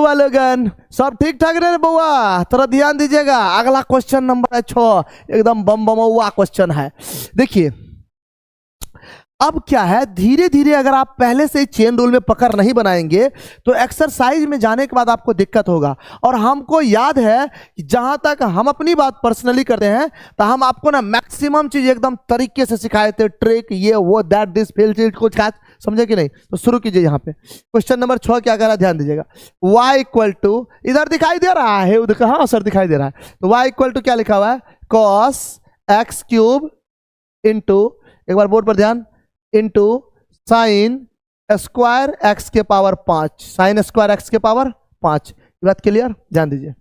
बुआ लोगन, सब ठीक ठाक रहे बुआ? थोड़ा ध्यान दीजिएगा, अगला क्वेश्चन नंबर 6 एकदम बम बमुआ क्वेश्चन है। देखिए अब क्या है, धीरे धीरे अगर आप पहले से चेन रूल में पकड़ नहीं बनाएंगे तो एक्सरसाइज में जाने के बाद आपको दिक्कत होगा। और हमको याद है कि जहां तक हम अपनी बात पर्सनली करते हैं तो हम आपको ना मैक्सिमम चीज एकदम तरीके से सिखाए थे, ट्रिक ये वो दैट दिस फील कुछ खास समझे कि नहीं। तो शुरू कीजिए। यहाँ पे क्वेश्चन नंबर 6 क्या कर रहा है, ध्यान दीजिएगा। y इक्वल टू, इधर दिखाई दे रहा है, हाँ सर दिखाई दे रहा है। तो y इक्वल टू क्या लिखा हुआ है, cos x क्यूब इंटू, एक बार बोर्ड पर ध्यान, इंटू साइन स्क्वायर एक्स के पावर 5, साइन स्क्वायर एक्स के पावर 5। ये बात क्लियर, ध्यान दीजिए।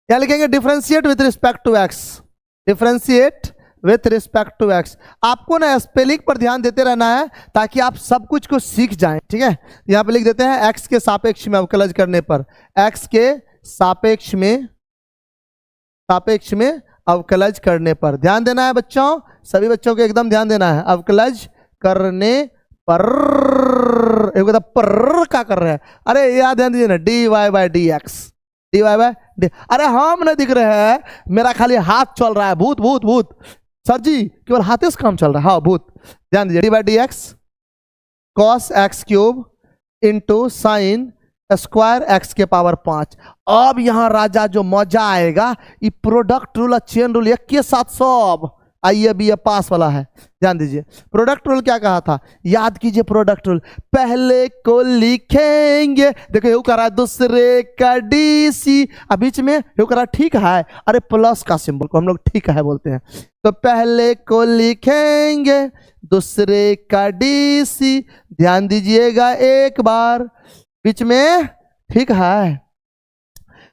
क्या लिखेंगे, differentiate with respect to x, differentiate with respect to x. आपको ना स्पेलिंग पर ध्यान देते रहना है ताकि आप सब कुछ को सीख जाएं, ठीक है। यहां पे लिख देते हैं एक्स के सापेक्ष में अवकलज करने पर, एक्स के सापेक्ष में अवकलज करने पर ध्यान देना है बच्चों, सभी बच्चों को एकदम ध्यान देना है। अवकलज करने पर, एक पर क्या कर रहे हैं, अरे याद ध्यान दीजिए ना, d y by d x, d y by d. अरे हम नहीं दिख रहे हैं, मेरा खाली हाथ चल रहा है, भूत भूत भूत। सर जी केवल हाथ से काम चल रहा है, हाँ भूत। ध्यान दीजिए, D by d x cos x cube into sine square x के पावर 5। अब यहां राजा जो मजा आएगा, ये प्रोडक्ट रूल चेन रूल एक के साथ सब आइए भी ये पास वाला है। ध्यान दीजिए, प्रोडक्ट रूल क्या कहा था, याद कीजिए। प्रोडक्ट रूल पहले को लिखेंगे, देखो यू करा दूसरे का डीसी, अब बीच में यू करा ठीक है, अरे प्लस का सिंबल को हम लोग ठीक है बोलते हैं। तो पहले को लिखेंगे दूसरे का डीसी, ध्यान दीजिएगा एक बार, बीच में ठीक है,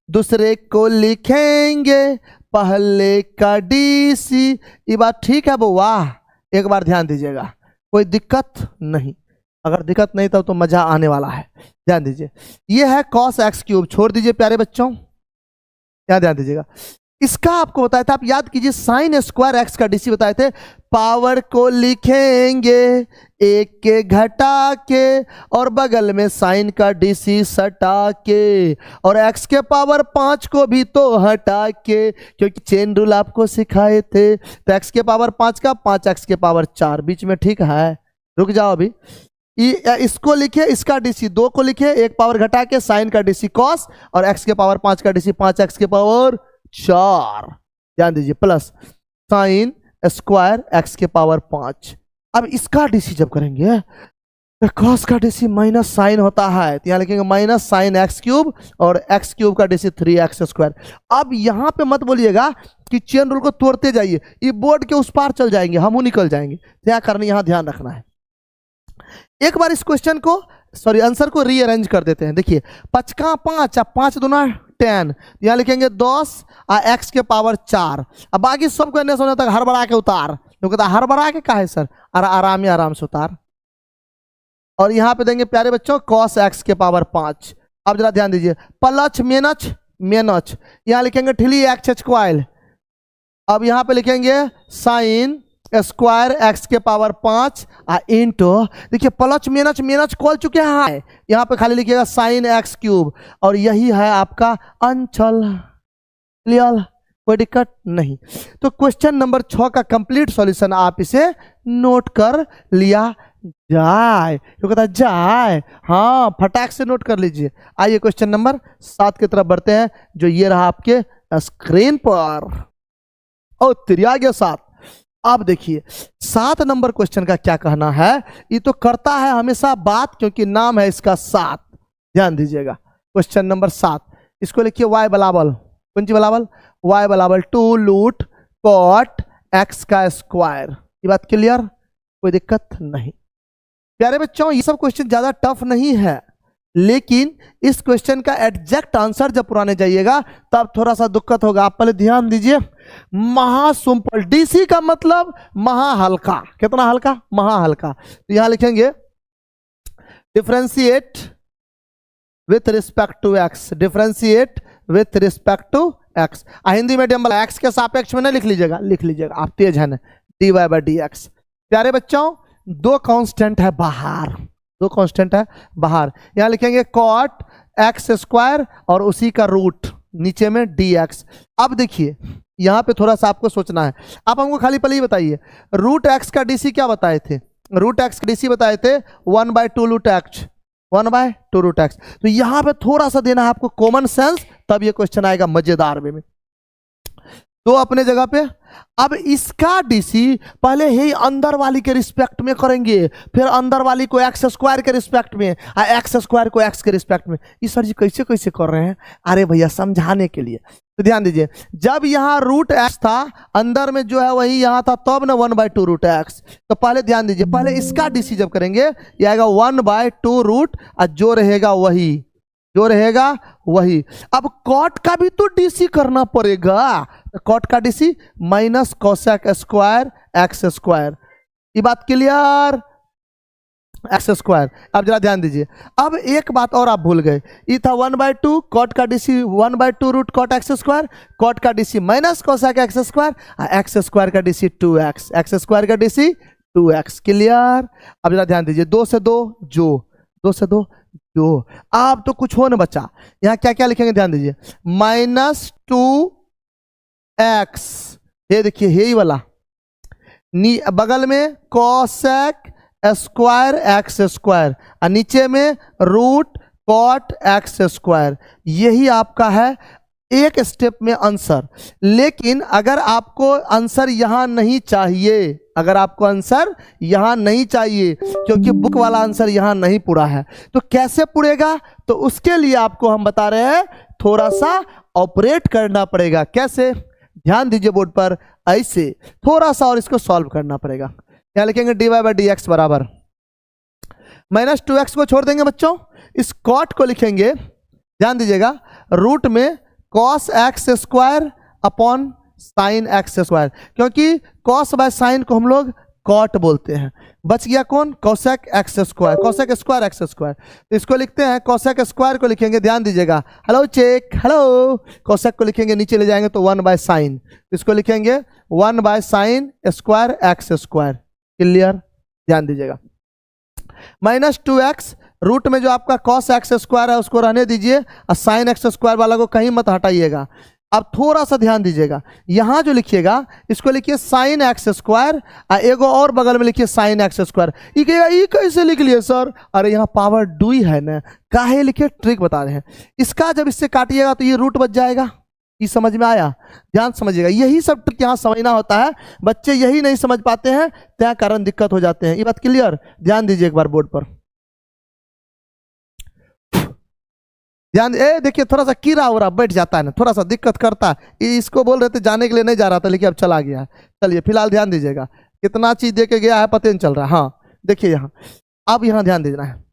दूसरे को लिखेंगे पहले का डीसी। ये बात ठीक है बुआ, एक बार ध्यान दीजिएगा, कोई दिक्कत नहीं। अगर दिक्कत नहीं तो मजा आने वाला है। ध्यान दीजिए, ये है cos x क्यूब, छोड़ दीजिए प्यारे बच्चों, क्या ध्यान दीजिएगा। इसका आपको बताया था, आप याद कीजिए, साइन स्क्वायर एक्स का डीसी बताए थे। पावर को लिखेंगे एक के घटा के और बगल में साइन का डीसी सटा के, और एक्स के पावर 5 को भी तो हटा के, क्योंकि चेन रूल आपको सिखाए थे। तो एक्स के पावर 5 का 5 एक्स के पावर 4, बीच में ठीक है, रुक जाओ अभी। इसको लिखे, इसका डीसी 2 को लिखे, एक पावर घटा के साइन का डीसी कॉस और एक्स के पावर 5 का डीसी 5 एक्स के पावर 4। ध्यान दीजिए, प्लस साइन स्क्वायर एक्स के पावर 5। अब इसका डीसी जब करेंगे तो कॉस का डीसी माइनस साइन होता है, तो यहां लिखेंगे माइनस साइन एक्स क्यूब और एक्स क्यूब का डीसी 3x स्क्वायर। अब यहां पे मत बोलिएगा कि चेन रूल को तोड़ते जाइए, ये बोर्ड के उस पार चल जाएंगे, हम निकल जाएंगे। क्या करना, यहां ध्यान रखना है। एक बार इस क्वेश्चन को, सॉरी आंसर को रीअरेंज कर देते हैं। देखिए 5 का 5, 5 दूना 10, यहां लिखेंगे 10 एक्स के पावर 4। अब बाकी सबको एने सोने तक हड़बड़ा के उतार, तो कहता हड़बड़ा के का है सर, आराम से उतार। और यहां पे देंगे प्यारे बच्चों cos x के पावर 5। अब जरा ध्यान दीजिए, प्लस मेनच, यहां लिखेंगे ठिली एक्स क्वाइल। अब यहां पे लिखेंगे साइन स्क्वायर एक्स के पावर 5 इंटू, देखिए प्लस मेनच खोल चुके हैं, यहां पे खाली लिखिएगा साइन एक्स क्यूब, और यही है आपका अंचल। क्लियर, कोई दिक्कत नहीं। तो क्वेश्चन नंबर 6 का कंप्लीट सॉल्यूशन आप इसे नोट कर लिया जाए, तो कहता जाए, हाँ फटाक से नोट कर लीजिए। आइए क्वेश्चन नंबर 7 की तरफ बढ़ते हैं, जो ये रहा आपके स्क्रीन पर। और तिरिया गया 7। अब देखिए 7 नंबर क्वेश्चन का क्या कहना है, ये तो करता है हमेशा बात, क्योंकि नाम है इसका 7। ध्यान दीजिएगा, क्वेश्चन नंबर 7, इसको लिखिए y बराबर, कौन सी बराबर, y बराबर 2 रूट कॉट x का स्क्वायर। ये बात क्लियर, कोई दिक्कत नहीं। प्यारे बच्चों ये सब क्वेश्चन ज्यादा टफ नहीं है, लेकिन इस क्वेश्चन का एग्जैक्ट आंसर जब पुराने जाइएगा तब थोड़ा सा दिक्कत होगा। आप पहले ध्यान दीजिए, महासिंपल, डीसी का मतलब महा हल्का, कितना हल्का, महा हल्का। तो यहां लिखेंगे differentiate with respect to x, differentiate with respect to x. Hindi medium वाला एक्स के सापेक्ष में नहीं लिख लीजिएगा, लिख लीजिएगा, आप तेज है ना, d y by d x. प्यारे बच्चों 2 कांस्टेंट है बाहर, 2 कांस्टेंट है बाहर, यहां लिखेंगे कॉट एक्स स्क्वायर और उसी का रूट नीचे में dx। अब देखिए यहाँ पे थोड़ा सा आपको सोचना है। आप हमको खाली पल ही बताइए, रूट एक्स का डीसी क्या बताए थे? रूट एक्स का डीसी बताए थे 1/2 रूट एक्स, 1/2 रूट एक्स। तो यहाँ पे थोड़ा सा देना है आपको कॉमन सेंस, तब ये क्वेश्चन आएगा मजेदार वे में। तो अपने जगह पे अब इसका डीसी पहले ही अंदर वाली के रिस्पेक्ट में करेंगे, फिर अंदर वाली को एक्स स्क्वायर के रिस्पेक्ट में, एक्स स्क्वायर को एक्स के रिस्पेक्ट में। ये सर जी कैसे कैसे कर रहे हैं? अरे भैया समझाने के लिए। तो ध्यान दीजिए, जब यहाँ रूट एक्स था अंदर में जो है वही यहाँ था, तब ना 1/2 रूट एक्स। तो पहले ध्यान दीजिए, पहले इसका डीसी जब करेंगे ये आएगा 1/2 रूट, और जो रहेगा वही, जो रहेगा वही। अब कॉट का भी तो डीसी करना पड़ेगा, तो कॉट का DC minus cosec square x square. ये बात क्लियर? X square. अब जरा ध्यान दीजिए, अब एक बात और आप भूल गए, ये था 1/2, कॉट का DC 1/2 root cot x square, cot का DC minus cosec x square, x square का डीसी 2x, एक्स स्क्वायर का डीसी 2x। क्लियर? अब जरा ध्यान दीजिए, 2 से 2 जो, 2 से 2 जो। अब तो कुछ हो ना बचा, यहाँ क्या क्या लिखेंगे ध्यान दीजिए, -2x, ये देखिए यही वाला, बगल में कोसेक स्क्वायर एक्स स्क्वायर, और नीचे में रूट कॉट एक्स स्क्वायर। यही आपका है एक स्टेप में आंसर। लेकिन अगर आपको आंसर यहां नहीं चाहिए, अगर आपको आंसर यहां नहीं चाहिए क्योंकि बुक वाला आंसर यहां नहीं पूरा है, तो कैसे पूरेगा? तो उसके लिए आपको हम बता रहे हैं थोड़ा सा ऑपरेट करना पड़ेगा। कैसे? ध्यान दीजिए बोर्ड पर, ऐसे थोड़ा सा और इसको सॉल्व करना पड़ेगा। क्या लिखेंगे? dy/dx बराबर -2x को छोड़ देंगे बच्चों, इस कॉट को लिखेंगे, ध्यान दीजिएगा, रूट में cos x square upon sine x square, क्योंकि cos बाय साइन को हम लोग कॉट बोलते हैं। बच गया कौन? Cosec x square, cosec square x square. तो इसको लिखते हैं, कोसेक स्क्वायर को लिखेंगे, ध्यान दीजिएगा, हेलो चेक, हेलो, कोसेक को लिखेंगे नीचे ले जाएंगे तो 1/sin, इसको लिखेंगे 1/sin square x square. Clear? ध्यान दीजिएगा, -2x, रूट में जो आपका cos एक्स स्क्वायर है उसको रहने दीजिए, और sin एक्स स्क्वायर वाला को कहीं मत हटाइएगा। अब थोड़ा सा ध्यान दीजिएगा, यहां जो लिखिएगा इसको लिखिए sin एक्स स्क्वायर, एगो और बगल में लिखिए sin एक्स स्क्वायर। ये कैसे लिख लिए सर? अरे यहाँ पावर 2 है ना, काहे लिखे? ट्रिक बता रहे हैं। इसका जब इससे काटिएगा तो ये रूट बच जाएगा। ये समझ में आया? ध्यान समझिएगा, यही सब ट्रिक यहाँ समझना होता है, बच्चे यही नहीं समझ पाते हैं, त्या कारण दिक्कत हो जाते हैं। ये बात क्लियर? ध्यान दीजिए एक बार बोर्ड पर, ध्यान। देखिए थोड़ा सा कीड़ा उड़ा बैठ जाता है ना, थोड़ा सा दिक्कत करता है। इसको बोल रहे थे जाने के लिए नहीं जा रहा था, लेकिन अब चला गया है। चलिए फिलहाल ध्यान दीजिएगा, कितना चीज दे के गया है पता नहीं चल रहा है। हाँ देखिए यहाँ, अब यहाँ ध्यान देना है,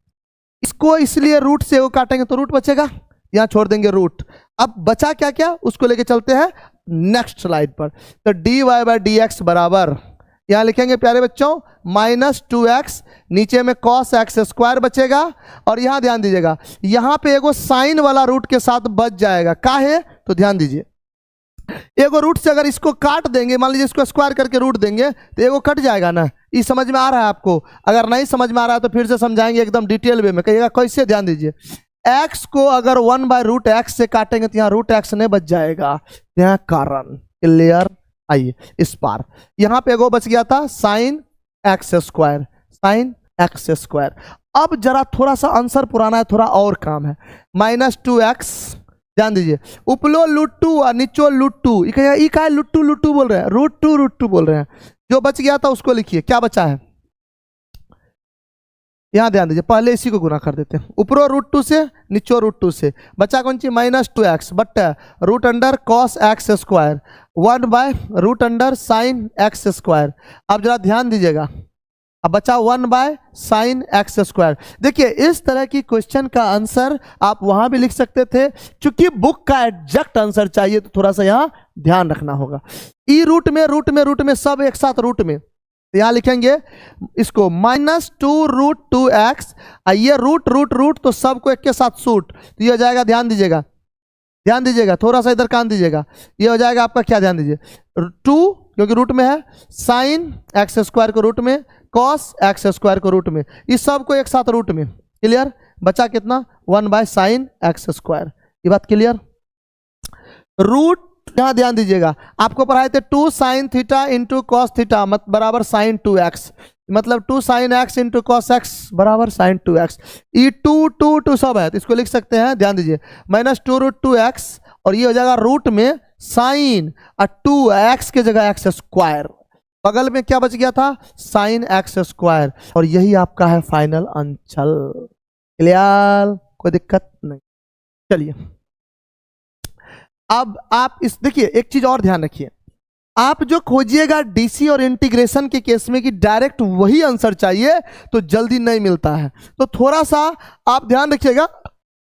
इसको इसलिए रूट से वो काटेंगे तो रूट बचेगा, यहाँ छोड़ देंगे रूट। अब बचा क्या क्या, उसको लेके चलते हैं नेक्स्ट स्लाइड पर। तो dy/dx बराबर यहाँ लिखेंगे प्यारे बच्चों -2x, नीचे में cos एक्स स्क्वायर बचेगा, और यहाँ ध्यान दीजिएगा, यहाँ पे एगो साइन वाला रूट के साथ बच जाएगा। काहे? तो ध्यान दीजिए, एगो रूट से अगर इसको काट देंगे, मान लीजिए इसको स्क्वायर करके रूट देंगे तो एगो कट जाएगा ना। ये समझ में आ रहा है आपको? अगर नहीं समझ में आ रहा है तो फिर से समझाएंगे एकदम डिटेल वे में। कहिएगा कैसे? ध्यान दीजिए, x को अगर 1/√x से काटेंगे तो यहाँ √x नहीं बच जाएगा, यहाँ कारण। क्लियर? आइए इस पार, यहाँ पे एगो बच गया था sin x square, sin x square. अब जरा थोड़ा सा आंसर पुराना है, थोड़ा और काम है। -2x, ध्यान दीजिए, उपलो √2 और नीचो √2, ये क्या है? √2 बोल रहे हैं, √2 बोल रहे हैं। जो बच गया था उसको लिखिए, क्या बचा है? यहाँ ध्यान दीजिए, पहले इसी को गुना कर देते हैं, ऊपरो √2 से नीचो √2 से, बचा कौन सी? -2x बट √अंडर cos एक्स स्क्वायर 1/√अंडर sin एक्स स्क्वायर। अब जरा ध्यान दीजिएगा, अब बचा 1/sin एक्स स्क्वायर। देखिए इस तरह की क्वेश्चन का आंसर आप वहां भी लिख सकते थे, चूंकि बुक का एग्जैक्ट आंसर चाहिए तो थोड़ा सा यहाँ ध्यान रखना होगा। ई रूट में सब एक साथ रूट में, तो यहाँ लिखेंगे इसको -2√2x, ये रूट तो सबको एक के साथ सूट, तो ये हो जाएगा, ध्यान दीजिएगा, थोड़ा सा इधर कान दीजिएगा, ये हो जाएगा आपका क्या? ध्यान दीजिए, 2 क्योंकि रूट में है, sin एक्स स्क्वायर को रूट में, cos एक्स स्क्वायर को रूट में, इस सब को एक साथ रूट में। क्लियर? बचा कितना 1/sin(x²). ये बात क्लियर। रूट यहां ध्यान दीजिएगा, आपको पढ़ाए थे 2 sin theta into cos theta बराबर sin 2x, मतलब 2 sin x into cos x बराबर sin 2x। ये 2 सब है तो इसको लिख सकते हैं, ध्यान दीजिए, -2√2x और ये हो जाएगा रूट में sin 2x के जगह x²। बगल में क्या बच गया था sin x², और यही आपका है फाइनल आंसर। क्लियर, कोई दिक्कत नहीं। चलिए अब आप इस देखिए, एक चीज और ध्यान रखिए, आप जो खोजिएगा डीसी और इंटीग्रेशन के केस में कि डायरेक्ट वही आंसर चाहिए तो जल्दी नहीं मिलता है, तो थोड़ा सा आप ध्यान रखिएगा,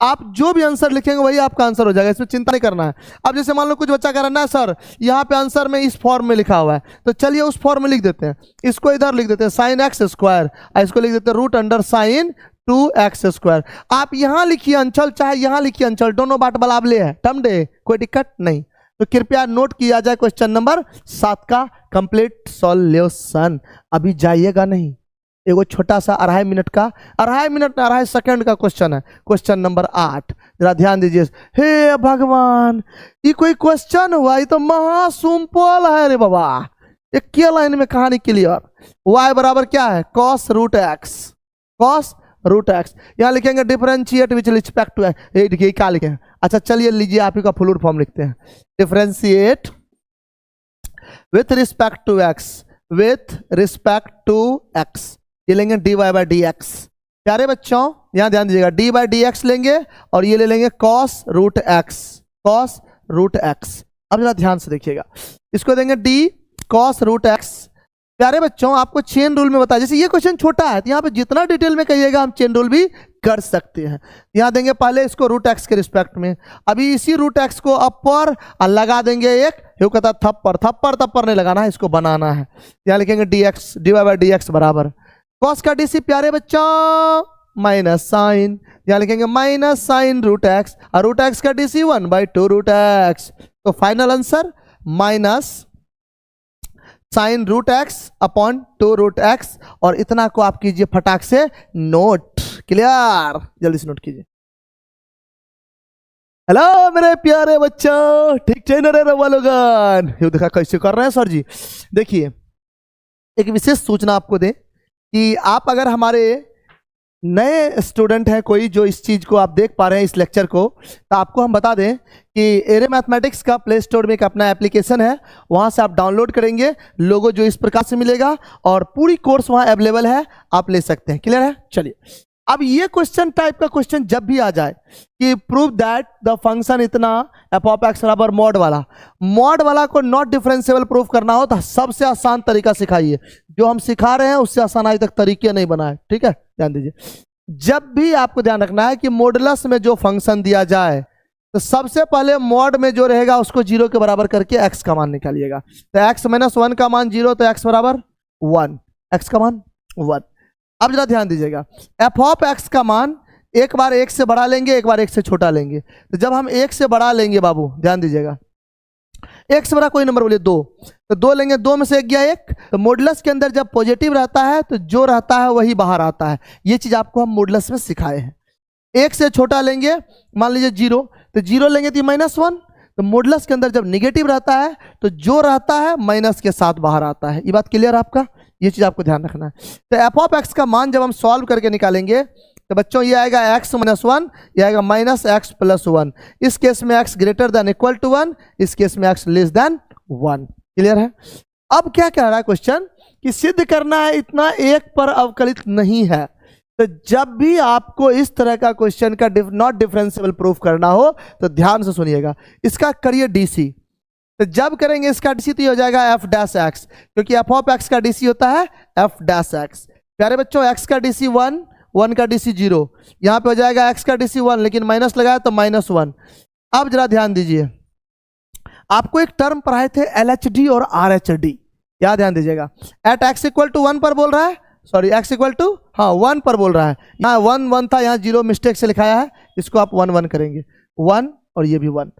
आप जो भी आंसर लिखेंगे वही आपका आंसर हो जाएगा, इसमें चिंता नहीं करना है। अब जैसे मान लो कुछ बच्चा कह रहा है सर यहाँ पे आंसर में इस फॉर्म में लिखा हुआ है, तो चलिए उस फॉर्म में लिख देते हैं, इसको इधर लिख देते हैं sin x², इसको लिख देते हैं √sin 2x²। आप यहां लिखिए अंचल चाहे यहां लिखिए अंचल, दोनों बात बलाबले है, टर्म डे, कोई दिक्कत नहीं। तो कृपया नोट किया जाए क्वेश्चन नंबर 7 का कंप्लीट सॉल्यूशन। अभी जाइएगा नहीं, एगो छोटा सा 2.5 मिनट का 2.5 सेकंड का क्वेश्चन है, क्वेश्चन नंबर 8, जरा ध्यान दीजिए। हे भगवान, ये कोई क्वेश्चन हुआ? ये तो महा सिंपल है रे बाबा, एक के लाइन में कहानी क्लियर। y बराबर क्या है cos √x, यहां लिखेंगे differentiate with respect to x. ये देखिए क्या लिखे हैं, अच्छा चलिए लीजिए, आप ही का फुल फॉर्म लिखते हैं, differentiate with respect to x, ये लेंगे dy/dx। प्यारे बच्चों यहां ध्यान दीजिएगा, d/dx लेंगे और ये ले लेंगे cos √x। अब जरा ध्यान से देखिएगा, इसको देंगे d cos √x। प्यारे बच्चों आपको चेन रूल में बताया, जैसे ये क्वेश्चन छोटा है तो यहाँ पे जितना डिटेल में कहिएगा हम चेन रूल भी कर सकते हैं। यहाँ देंगे पहले इसको √x के रिस्पेक्ट में, अभी इसी √x को अपर लगा देंगे एक, ये कहता थप्पड़ नहीं लगाना है, इसको बनाना है। यहाँ लिखेंगे dy/dx बराबर cos का dc प्यारे बच्चों माइनस साइन, यहाँ लिखेंगे -sin √x और √x का dc 1/2√x। तो फाइनल आंसर -sin √x/2√x, और इतना को आप कीजिए फटाक से नोट। क्लियर, जल्दी से नोट कीजिए। हेलो मेरे प्यारे बच्चों, ठीक है ना रे लोगन? ये देखा कैसे कर रहे हैं सर जी। देखिए एक विशेष सूचना आपको दें कि आप अगर हमारे नए स्टूडेंट हैं कोई जो इस चीज़ को आप देख पा रहे हैं इस लेक्चर को, तो आपको हम बता दें कि एरे मैथमेटिक्स का प्ले स्टोर में एक अपना एप्लीकेशन है, वहां से आप डाउनलोड करेंगे, लोगो जो इस प्रकार से मिलेगा और पूरी कोर्स वहां अवेलेबल है, आप ले सकते हैं। क्लियर है? चलिए अब ये क्वेश्चन टाइप का क्वेश्चन जब भी आ जाए कि प्रूव दैट द फंक्शन इतना f(x) बराबर मॉड वाला को नॉट डिफरेंशिएबल प्रूफ करना हो तो सबसे आसान तरीका सिखाइए, जो हम सिखा रहे हैं उससे आसान आज तक तरीके नहीं बनाए। ठीक है, ध्यान दीजिए, जब भी आपको ध्यान रखना है कि मॉडुलस में जो फंक्शन दिया जाए तो सबसे पहले मॉड में जो रहेगा उसको 0 के बराबर करके x का मान निकालिएगा। तो x - 1 का मान 0, तो x बराबर 1, x का मान 1। अब जरा ध्यान दीजिएगा, f(x) का मान एक बार 1 से बड़ा लेंगे, एक बार 1 से छोटा लेंगे। तो जब हम 1 से बड़ा लेंगे बाबू ध्यान दीजिएगा, 1 से बड़ा कोई नंबर बोलिए 2, तो 2 लेंगे, 2 में से 1 गया 1। तो मॉडुलस के अंदर जब पॉजिटिव रहता है तो जो रहता है वही बाहर आता है, ये चीज आपको हम मॉडुलस में सिखाए हैं। 1 से छोटा लेंगे, मान लीजिए 0, तो 0 लेंगे तो -1। तो मॉडुलस के अंदर जब निगेटिव रहता है तो जो रहता है माइनस के साथ बाहर आता है। ये बात क्लियर आपका, ये चीज आपको ध्यान रखना है। तो f(x) का मान जब हम सॉल्व करके निकालेंगे तो बच्चों ये आएगा x - 1, ये आएगा -x + 1। इस केस में x > 1, इस केस में x < 1। क्लियर है? अब क्या कह रहा है क्वेश्चन कि सिद्ध करना है इतना एक पर अवकलित नहीं है। तो जब भी आपको इस तरह का क्वेश्चन का नॉट डिफरेंशिएबल प्रूफ करना हो तो ध्यान से सुनिएगा, इसका करिए डीसी। तो जब करेंगे इसका डीसी तो ये हो जाएगा f'(x), क्योंकि f(x) का डीसी होता है f'(x). प्यारे बच्चों x का डीसी 1, 1 का डीसी 0, यहां पे हो जाएगा x का डीसी 1, लेकिन माइनस लगाया तो -1। अब जरा ध्यान दीजिए, आपको एक टर्म पढ़ाए थे LHD और RHD, याद ध्यान दीजिएगा। एट x = 1 पर बोल रहा है, सॉरी x = 1 पर बोल रहा है, यहाँ 1 1 था, यहाँ 0 मिस्टेक से लिखाया है, इसको आप 1 1 करेंगे, 1 और ये भी 1।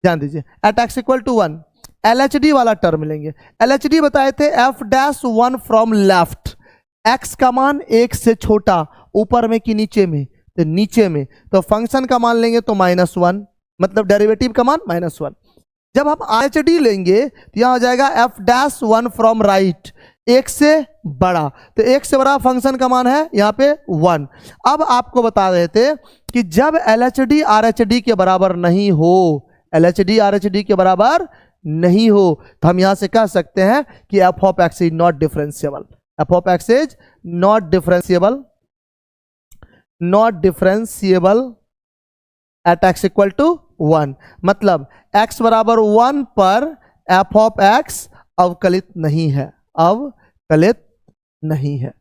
ध्यान दीजिए, एट x = 1 LHD वाला टर्म लेंगे। LHD बताए थे f'(1) फ्रॉम लेफ्ट, x का मान 1 से छोटा ऊपर में कि नीचे में, तो नीचे में, तो फंक्शन का मान लेंगे तो -1, मतलब डेरिवेटिव का मान -1। जब हम RHD लेंगे तो यहाँ हो जाएगा f'1 फ्रॉम राइट, एक से बड़ा, तो एक से बड़ा फंक्शन का मान है यहाँ पे 1। अब आपको बता रहे थे कि जब LHD RHD के बराबर नहीं हो, LHD RHD के बराबर नहीं हो, तो हम यहां से कह सकते हैं कि f of x is not differentiable, f of x is not differentiable, not differentiable at x equal to 1। मतलब x बराबर 1 पर f of x अवकलित नहीं है, अवकलित नहीं है।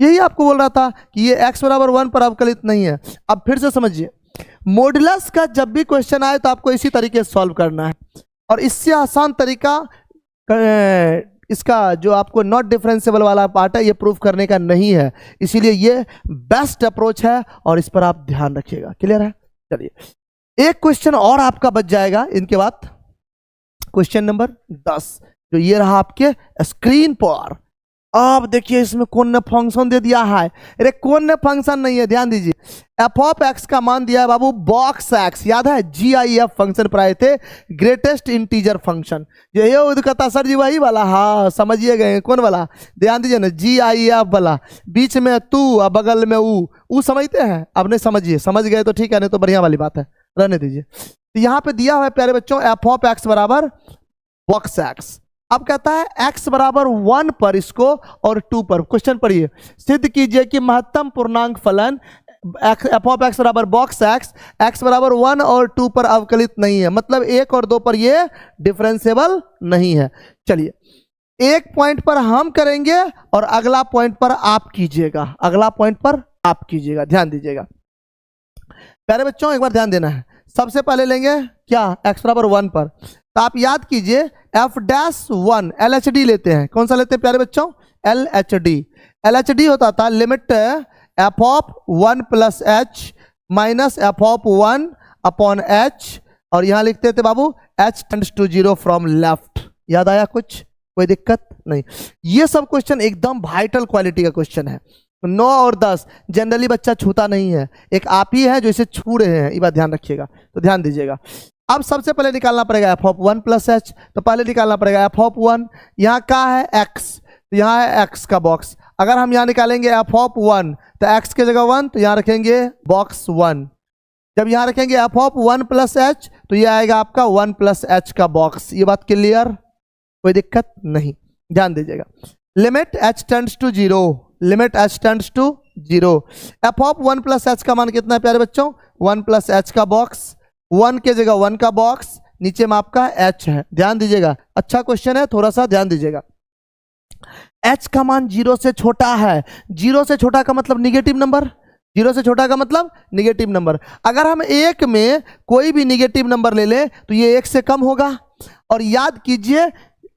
यही आपको बोल रहा था कि ये x बराबर 1 पर अवकलित नहीं है। अब फिर से समझिए, मॉडुलस का जब भी क्वेश्चन आए तो आपको इसी तरीके से सॉल्व करना है, और इससे आसान तरीका इसका जो आपको नॉट डिफरेंशिएबल वाला पार्ट है ये प्रूफ करने का नहीं है, इसीलिए ये बेस्ट अप्रोच है और इस पर आप ध्यान रखिएगा। क्लियर है? चलिए एक क्वेश्चन और आपका बच जाएगा इनके बाद, क्वेश्चन नंबर 10 जो ये रहा आपके स्क्रीन पर। अब देखिए इसमें कौन ने फंक्शन दे दिया है, अरे कौन ने फंक्शन नहीं है, ध्यान दीजिए। f ऑफ x का मान दिया है बाबू बॉक्स x, याद है GIF फंक्शन पर आए थे, ग्रेटेस्ट इंटीजर फंक्शन। ये उदकता सर जी वही वाला, हाँ समझिए गए कौन वाला, ध्यान दीजिए ना, GIF वाला, बीच में तू और बगल में ऊ समझते हैं? अब नहीं समझिए, समझ गए तो ठीक है, नहीं तो बढ़िया वाली बात है, रहने दीजिए। तो यहाँ पे दिया हुआ है प्यारे बच्चों f ऑफ x बराबर बॉक्स x। अब कहता है x बराबर 1 पर इसको और 2 पर, क्वेश्चन पढ़िए, सिद्ध कीजिए कि महत्तम पूर्णांक फलन f ऑफ x बराबर बॉक्स x बराबर 1 और 2 पर अवकलित नहीं है, मतलब 1 और 2 पर ये डिफरेंशिएबल नहीं है। चलिए एक पॉइंट पर हम करेंगे और अगला पॉइंट पर आप कीजिएगा, अगला पॉइंट पर आप कीजिएगा, ध्यान दीजिएगा प्यारे बच्चों, एक बार ध्यान देना है। सबसे पहले लेंगे क्या, x बराबर 1 पर, तो आप याद कीजिए f'1 LHD लेते हैं, कौन सा लेते हैं प्यारे बच्चों, LHD। LHD होता था limit f of 1 plus h minus f of 1 upon h, और यहां लिखते थे बाबू h tends to 0 from left. याद आया कुछ, कोई दिक्कत नहीं? ये सब क्वेश्चन एकदम वाइटल क्वालिटी का क्वेश्चन है। 9 और 10 जनरली बच्चा छूता नहीं है, एक आप ही है जो इसे छू रहे हैं, ये बात ध्यान रखिएगा, तो ध्यान दीजिएगा। अब सबसे पहले निकालना पड़ेगा f ऑफ 1 प्लस h, तो पहले निकालना पड़ेगा f ऑफ 1, यहाँ क्या है x, तो यहाँ है x का बॉक्स। अगर हम यहाँ निकालेंगे f ऑफ 1 तो x के जगह 1, तो यहाँ रखेंगे बॉक्स 1। जब यहाँ रखेंगे f ऑफ 1 प्लस h तो ये आएगा आपका 1 प्लस h का बॉक्स। ये बात क्लियर, कोई दिक्कत नहीं? ध्यान दीजिएगा, limit h tends to 0, limit h tends to 0, f of 1 plus h का मान कितना है प्यारे बच्चों, 1 प्लस h का बॉक्स, 1 के जगह 1 का बॉक्स, नीचे में आपका h है। ध्यान दीजिएगा, अच्छा क्वेश्चन है, थोड़ा सा ध्यान दीजिएगा। h का मान 0 से छोटा है, 0 से छोटा का मतलब निगेटिव नंबर, 0 से छोटा का मतलब निगेटिव नंबर। अगर हम एक में कोई भी निगेटिव नंबर ले लें तो ये 1 से कम होगा। और याद कीजिए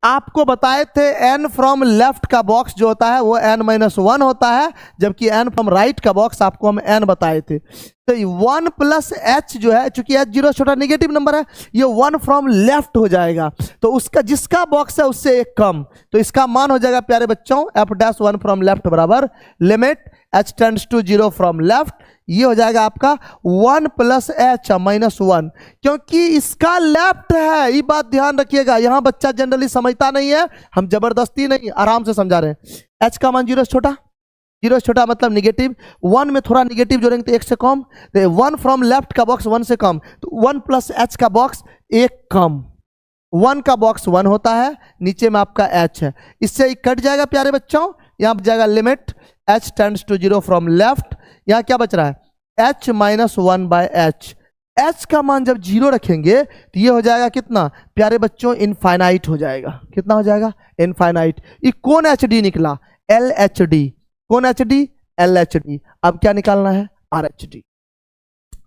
आपको बताए थे n फ्रॉम लेफ्ट का बॉक्स जो होता है वो n-1 होता है, जबकि n फ्रॉम राइट का बॉक्स आपको हम n बताए थे। तो 1 प्लस h जो है, चूंकि h 0 छोटा निगेटिव नंबर है, ये 1 फ्रॉम लेफ्ट हो जाएगा, तो उसका जिसका बॉक्स है उससे एक कम, तो इसका मान हो जाएगा प्यारे बच्चों f'1 फ्रॉम लेफ्ट बराबर limit h tends to 0 from left, ये हो जाएगा आपका 1 प्लस h -1, क्योंकि इसका लेफ्ट है। ये बात ध्यान रखिएगा, यहां बच्चा जनरली समझता नहीं है, हम जबरदस्ती नहीं आराम से समझा रहे हैं। h का मान 0 से छोटा, 0 से छोटा मतलब निगेटिव, 1 में थोड़ा निगेटिव जोड़ेंगे तो 1 से कम, तो 1 फ्रॉम लेफ्ट का बॉक्स 1 से कम, तो 1 प्लस h का बॉक्स 1 कम, 1 का बॉक्स 1 होता है, नीचे में आपका h है, इससे कट जाएगा प्यारे बच्चों। यहाँ पर जाएगा limit h tends to 0 from left, यहाँ क्या बच रहा है h -1 बाय h। h का मान जब 0 रखेंगे तो ये हो जाएगा कितना प्यारे बच्चों, इनफाइनाइट हो जाएगा। कितना हो जाएगा? इनफाइनाइट। ये कौन HD निकला? LHD। कौन HD? LHD। अब क्या निकालना है? RHD।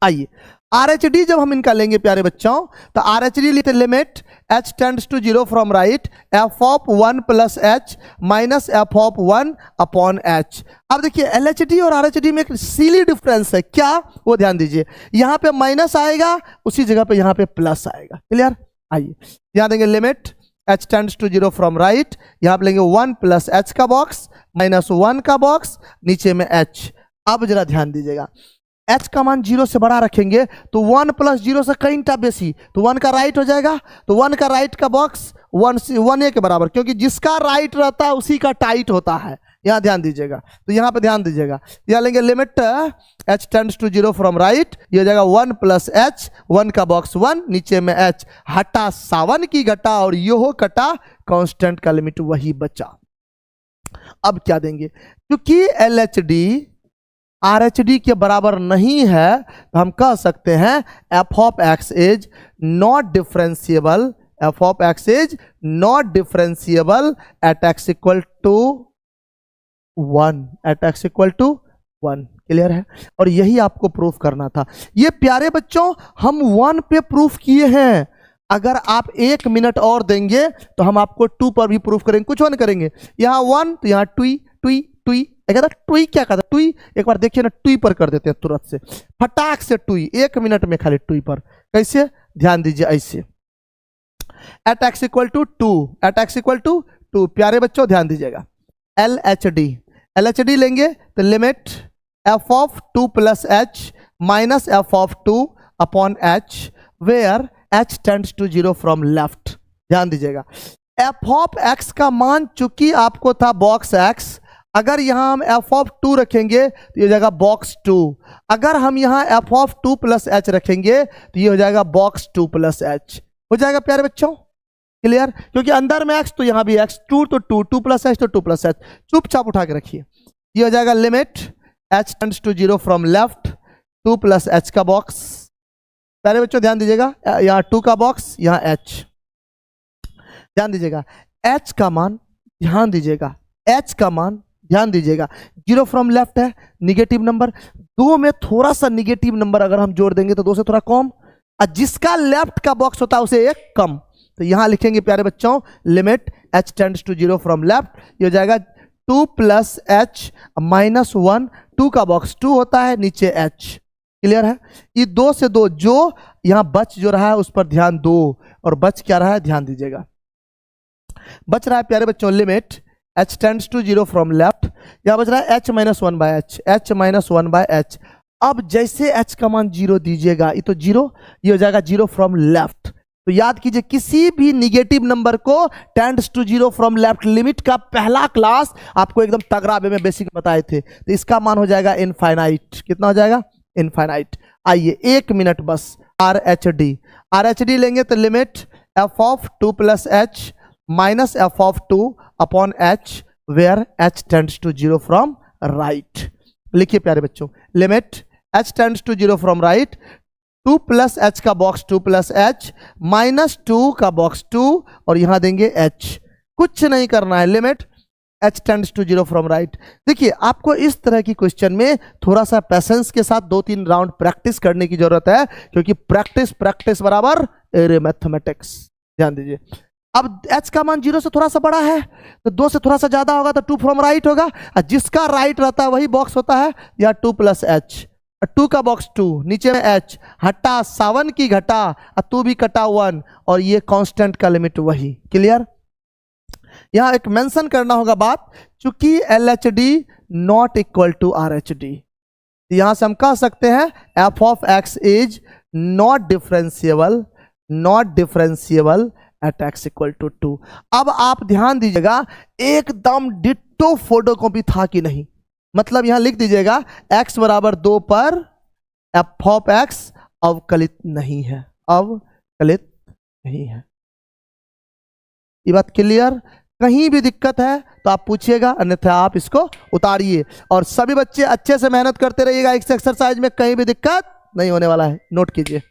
आइए RHD जब हम इनका लेंगे प्यारे बच्चों, तो RHD लेते limit h tends to 0 from right f of 1 plus h minus f of 1 upon h। अब देखिए LHD और RHD में एक सीली डिफरेंस है, क्या वो ध्यान दीजिए, यहाँ पे माइनस आएगा उसी जगह पे यहाँ पे प्लस आएगा। क्लियर? आइए यहाँ देंगे limit h tends to 0 from right, यहाँ पे लेंगे 1 प्लस h का बॉक्स -1 का बॉक्स, नीचे में h। अब जरा ध्यान दीजिएगा, h का मान 0 से बड़ा रखेंगे तो 1 प्लस 0 से कहीं टा बेसी, तो 1 का राइट हो जाएगा। तो 1 का राइट का बॉक्स 1 a के बराबर, क्योंकि जिसका राइट रहता है उसी का टाइट होता है। यहाँ ध्यान दीजिएगा, तो यहाँ पे ध्यान दीजिएगा, यहाँ लेंगे limit h tends to 0 from right, ये हो जाएगा 1 प्लस h, 1 का बॉक्स 1, नीचे में h, हटा 7 की घटा और यो कटा, कांस्टेंट का लिमिट वही बचा। अब क्या देंगे, क्योंकि LHD RHD के बराबर नहीं है तो हम कह सकते हैं f of x is not differentiable, f of x is not differentiable at x equal to 1, at x equal to 1। Clear है? और यही आपको प्रूफ करना था। ये प्यारे बच्चों हम 1 पे प्रूफ किए हैं, अगर आप 1 मिनट और देंगे तो हम आपको 2 पर भी प्रूफ करेंगे। कुछ और नहीं करेंगे, यहाँ 1 तो यहाँ टुई टुई टुई, कहता टुई क्या कहता टुई, एक बार देखिए ना, टुई पर कर देते हैं तुरंत से, फटाक से टुई, 1 मिनट में खाली टुई पर। कैसे? ध्यान दीजिए, ऐसे at x equal to 2, at x equal to 2। प्यारे बच्चों ध्यान दीजिएगा, LHD लेंगे तो limit f of 2 plus h minus f of 2 upon h, where h tends to 0 from left. ध्यान दीजिएगा, f ऑफ x का मान चूंकि आपको था बॉक्स x, अगर यहां हम f ऑफ 2 रखेंगे तो ये हो जाएगा बॉक्स 2, अगर हम यहां f ऑफ 2 प्लस h रखेंगे तो ये हो जाएगा बॉक्स 2 प्लस h। हो जाएगा प्यारे बच्चों? क्लियर? क्योंकि अंदर में x तो यहां भी x, 2 तो 2, 2 प्लस h तो 2 प्लस h, चुपचाप उठा के रखिए। ये हो जाएगा limit h tends to 0 from left, 2 plus h का बॉक्स। प्यारे बच्चों ध्यान दीजिएगा, यहाँ 2 का बॉक्स, यहाँ h। ध्यान दीजिएगा h का मान, ध्यान दीजिएगा h का मान, ध्यान दीजिएगा 0 फ्रॉम लेफ्ट है, निगेटिव नंबर, 2 में थोड़ा सा निगेटिव नंबर अगर हम जोड़ देंगे तो 2 से थोड़ा कम, और जिसका लेफ्ट का बॉक्स होता है उसे 1 कम। तो यहां लिखेंगे प्यारे बच्चों limit h tends to 0 from left, ये हो जाएगा 2 प्लस h माइनस 1, 2 का बॉक्स 2 होता है, नीचे h। क्लियर है? ये 2 से 2 जो यहां बच जो रहा है उस पर ध्यान दो, और बच क्या रहा है ध्यान दीजिएगा, बच रहा है प्यारे बच्चों limit h tends to 0 from left, यहां बच रहा है h minus 1 by h, h minus 1 by h। अब जैसे h का मान 0 दीजिएगा, ये तो 0, ये हो जाएगा 0 फ्रॉम लेफ्ट। तो याद कीजिए किसी भी निगेटिव नंबर को tends to 0 from left limit का पहला क्लास आपको एकदम तगड़ा वे में बेसिक बताए थे, तो इसका मान हो जाएगा इनफाइनाइट। कितना हो जाएगा? इनफाइनाइट। आइए 1 मिनट बस, RHD लेंगे तो limit f of 2 plus h minus f of 2 upon h, where h tends to 0 from right. लिखिए प्यारे बच्चों, limit h tends to 0 from right, 2 plus h का बॉक्स 2 प्लस h माइनस 2 का box 2, और यहां देंगे h। कुछ नहीं करना है, limit h tends to 0 from right. देखिए आपको इस तरह की क्वेश्चन में थोड़ा सा पैसेंस के साथ 2-3 राउंड प्रैक्टिस करने की जरूरत है, क्योंकि प्रैक्टिस बराबर मैथमेटिक्स। ध्यान दीजिए, अब h का मान 0 से थोड़ा सा बड़ा है तो 2 से थोड़ा सा ज्यादा होगा तो 2 फ्रॉम राइट होगा, और जिसका राइट रहता है वही बॉक्स होता है, या 2 प्लस h, 2 का बॉक्स 2, नीचे में h, हटा 7 की घटा, 2 भी कटा 1, और ये कांस्टेंट का लिमिट वही। क्लियर? यहां एक मेंशन करना होगा बात, चूंकि LHD not equal to RHD, यहां से हम कह सकते हैं f of x is not differentiable at x equal to 2। अब आप ध्यान दीजिएगा, एकदम डिट्टो फोटोकॉपी था कि नहीं, मतलब यहां लिख दीजिएगा x बराबर 2 पर f ऑफ x अवकलित नहीं है, अवकलित नहीं है। ये बात क्लियर? कहीं भी दिक्कत है तो आप पूछिएगा, अन्यथा आप इसको उतारिए। और सभी बच्चे अच्छे से मेहनत करते रहिएगा इस एक्सरसाइज में, कहीं भी दिक्कत नहीं होने वाला है, नोट कीजिए।